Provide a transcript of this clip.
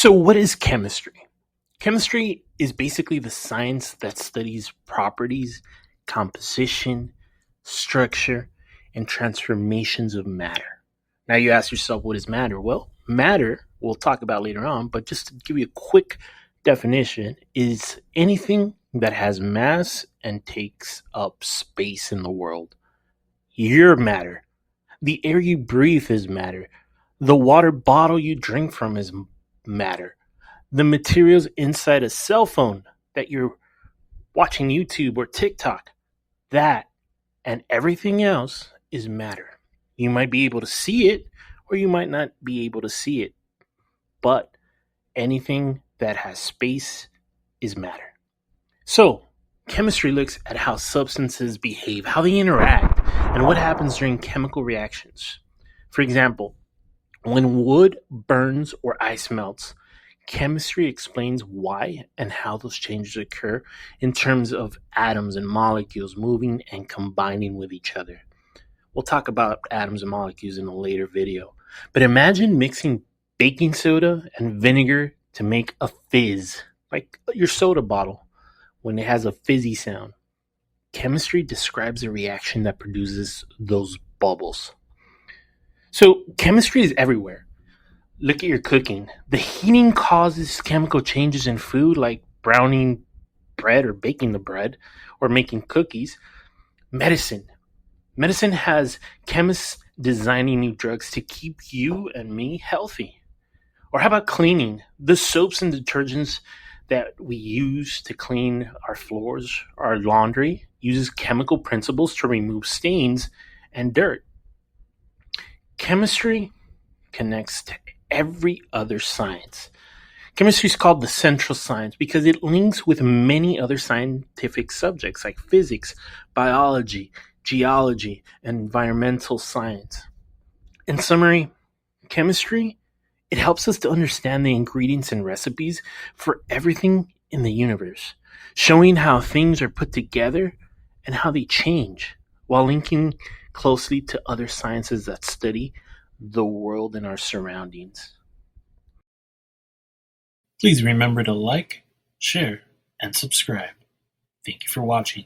So, what is chemistry? Chemistry is basically the science that studies properties, composition, structure, and transformations of matter. Now, you ask yourself, what is matter? Well, matter, we'll talk about later on, but just to give you a quick definition, is anything that has mass and takes up space in the world. Your matter. The air you breathe is matter. The water bottle you drink from is matter. The materials inside a cell phone that you're watching YouTube or TikTok, that and everything else is matter. You might be able to see it or you might not be able to see it, but anything that has space is matter. So, chemistry looks at how substances behave, how they interact, and what happens during chemical reactions. For example, when wood burns or ice melts, chemistry explains why and how those changes occur in terms of atoms and molecules moving and combining with each other. We'll talk about atoms and molecules in a later video. But imagine mixing baking soda and vinegar to make a fizz, like your soda bottle, when it has a fizzy sound. Chemistry describes a reaction that produces those bubbles. So, chemistry is everywhere. Look at your cooking. The heating causes chemical changes in food, like browning bread or baking the bread or making cookies. Medicine. Medicine has chemists designing new drugs to keep you and me healthy. Or how about cleaning? The soaps and detergents that we use to clean our floors, our laundry, uses chemical principles to remove stains and dirt. Chemistry connects to every other science. Chemistry is called the central science because it links with many other scientific subjects like physics, biology, geology, and environmental science. In summary, chemistry, it helps us to understand the ingredients and recipes for everything in the universe, showing how things are put together and how they change, while linking closely to other sciences that study the world and our surroundings. Please remember to like, share, and subscribe. Thank you for watching.